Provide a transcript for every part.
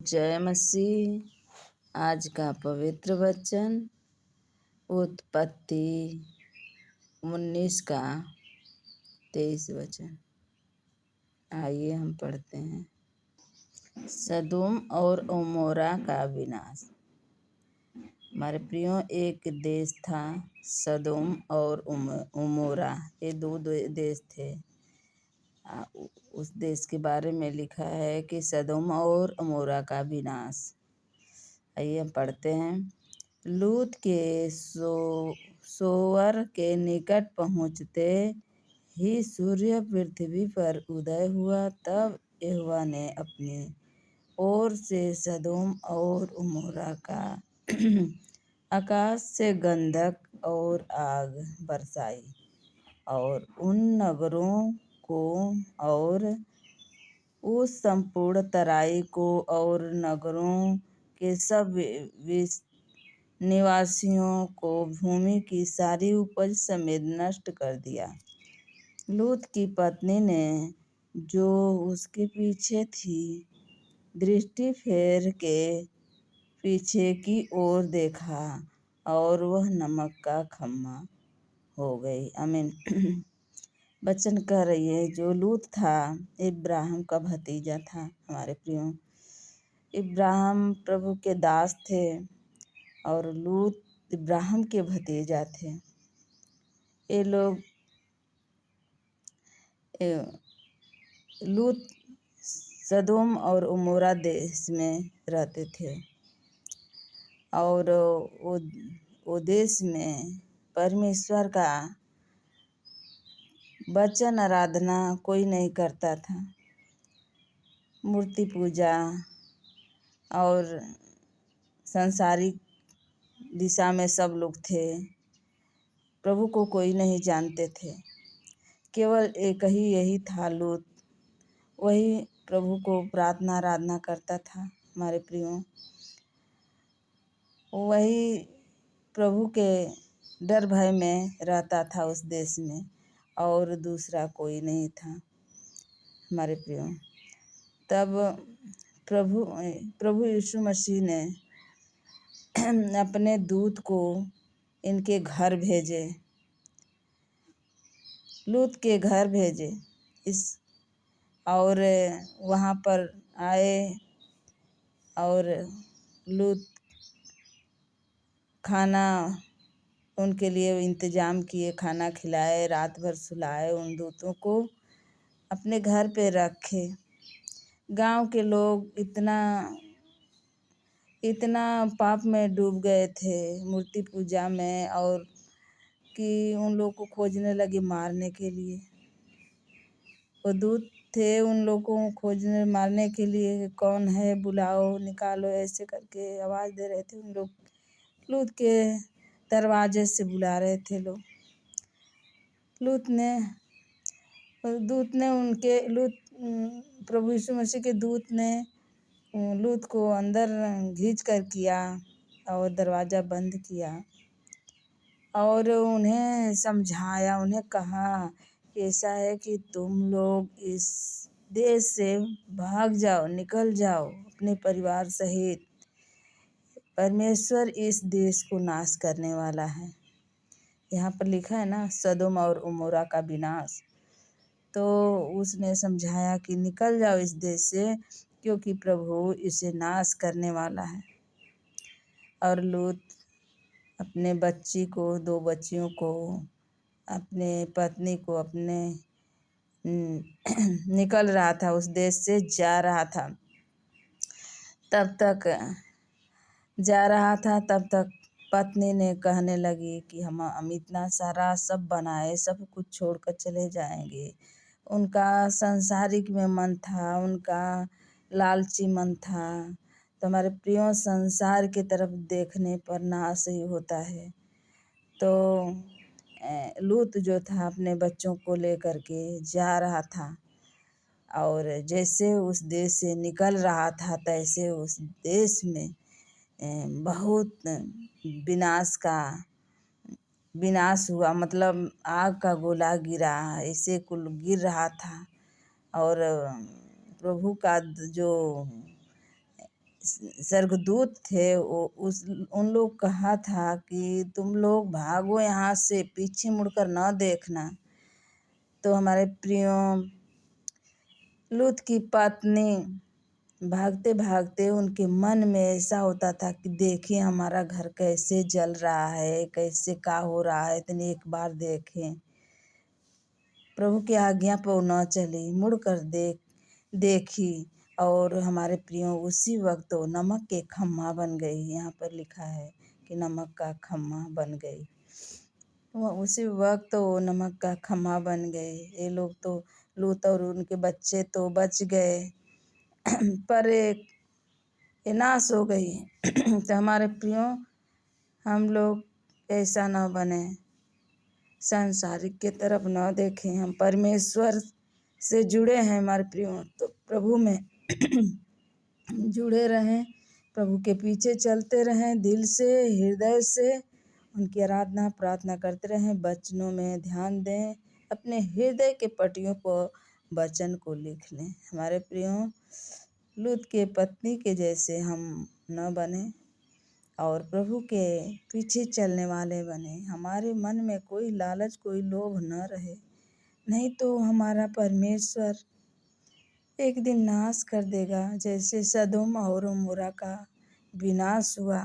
जय मसीह। आज का पवित्र वचन उत्पत्ति 19 का 23 वचन। आइए हम पढ़ते हैं। सदोम और अमोरा का विनाश। हमारे प्रियो, एक देश था सदोम और अमोरा, ये दो देश थे। उस देश के बारे में लिखा है कि सदोम और अमोरा का विनाश। आइए हम पढ़ते हैं। लूत के सोवर के निकट पहुँचते ही सूर्य पृथ्वी पर उदय हुआ। तब यहोवा ने अपनी ओर से सदोम और अमोरा का आकाश से गंधक और आग बरसाई और उन नगरों को और उस संपूर्ण तराई को और नगरों के सब निवासियों को भूमि की सारी उपज समेत नष्ट कर दिया। लूत की पत्नी ने जो उसके पीछे थी, दृष्टि फेर के पीछे की ओर देखा और वह नमक का खम्मा हो गई। आमीन। वचन कह रही है, जो लूत था इब्राहिम का भतीजा था। हमारे प्रियो, इब्राहिम प्रभु के दास थे और लूत इब्राहिम के भतीजा थे। ये लोग लूत सदोम और अमोरा देश में रहते थे और वो देश में परमेश्वर का वचन आराधना कोई नहीं करता था। मूर्ति पूजा और सांसारिक दिशा में सब लोग थे। प्रभु को कोई नहीं जानते थे। केवल एक ही यही था लूत, वही प्रभु को प्रार्थना आराधना करता था। हमारे प्रियो, वही प्रभु के डर भय में रहता था उस देश में, और दूसरा कोई नहीं था। हमारे प्रियो, तब प्रभु यीशु मसीह ने अपने दूत को इनके घर भेजे, लूत के घर भेजे और वहाँ पर आए और लूत खाना उनके लिए इंतजाम किए, खाना खिलाए, रात भर सुलाए, उन दूतों को अपने घर पे रखे। गांव के लोग इतना पाप में डूब गए थे, मूर्ति पूजा में, और कि उन लोग को खोजने लगे मारने के लिए। वो दूत थे उन लोगों को खोजने मारने के लिए, कौन है बुलाओ निकालो, ऐसे करके आवाज़ दे रहे थे। उन लोग लूत के दरवाजे से बुला रहे थे लोग। प्रभु यीशु मसीह के दूत ने लूत को अंदर खींच कर किया और दरवाज़ा बंद किया और उन्हें समझाया। उन्हें कहा, ऐसा है कि तुम लोग इस देश से भाग जाओ, निकल जाओ अपने परिवार सहित। परमेश्वर इस देश को नाश करने वाला है। यहाँ पर लिखा है ना, सदोम और अमोरा का विनाश। तो उसने समझाया कि निकल जाओ इस देश से, क्योंकि प्रभु इसे नाश करने वाला है। और लूत अपने बच्ची को, 2 बच्चियों को, अपने पत्नी को अपने निकल रहा था, उस देश से जा रहा था। तब तक पत्नी ने कहने लगी कि हम इतना सारा सब बनाए, सब कुछ छोड़कर चले जाएंगे। उनका संसारिक में मन था, उनका लालची मन था। तो हमारे प्रियो, संसार की तरफ देखने पर नाश ही होता है। तो लूत जो था अपने बच्चों को लेकर के जा रहा था, और जैसे उस देश से निकल रहा था, तैसे उस देश में बहुत विनाश हुआ। मतलब आग का गोला गिरा, ऐसे कुल गिर रहा था। और प्रभु का जो स्वर्गदूत थे वो उन लोग कहा था कि तुम लोग भागो यहाँ से, पीछे मुड़कर न देखना। तो हमारे प्रियो लूत की पत्नी भागते भागते उनके मन में ऐसा होता था कि देखिए हमारा घर कैसे जल रहा है, कैसे का हो रहा है, इतनी एक बार देखें। प्रभु की आज्ञा पर वो न चली, मुड़कर देखी और हमारे प्रियो उसी वक्त वो नमक के खम्मा बन गई। यहाँ पर लिखा है कि नमक का खम्मा बन गई। वह उसी वक्त वो नमक का खम्मा बन गए। ये लोग तो लूत और उनके बच्चे तो बच गए पर एक ये नाश हो गई। तो हमारे प्रियो हम लोग ऐसा न बने, सांसारिक के तरफ न देखें, हम परमेश्वर से जुड़े हैं हमारे प्रियो, तो प्रभु में जुड़े रहें, प्रभु के पीछे चलते रहें, दिल से हृदय से उनकी आराधना प्रार्थना करते रहें, वचनों में ध्यान दें, अपने हृदय के पटियों पर वचन को लिख लें। हमारे प्रियो लूत के पत्नी के जैसे हम न बने और प्रभु के पीछे चलने वाले बने। हमारे मन में कोई लालच कोई लोभ न रहे, नहीं तो हमारा परमेश्वर एक दिन नाश कर देगा। जैसे सदोम और अमोरा का विनाश हुआ,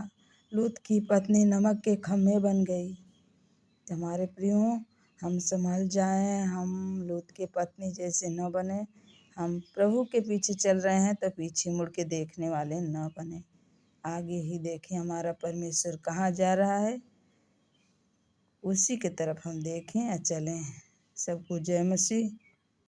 लूत की पत्नी नमक के खम्मे बन गई। तो हमारे प्रियो हम संभल जाएं, हम लूत के पत्नी जैसे न बने। हम प्रभु के पीछे चल रहे हैं तो पीछे मुड़ के देखने वाले न बने, आगे ही देखें हमारा परमेश्वर कहाँ जा रहा है, उसी के तरफ हम देखें और चलें। सबको जय मसीह।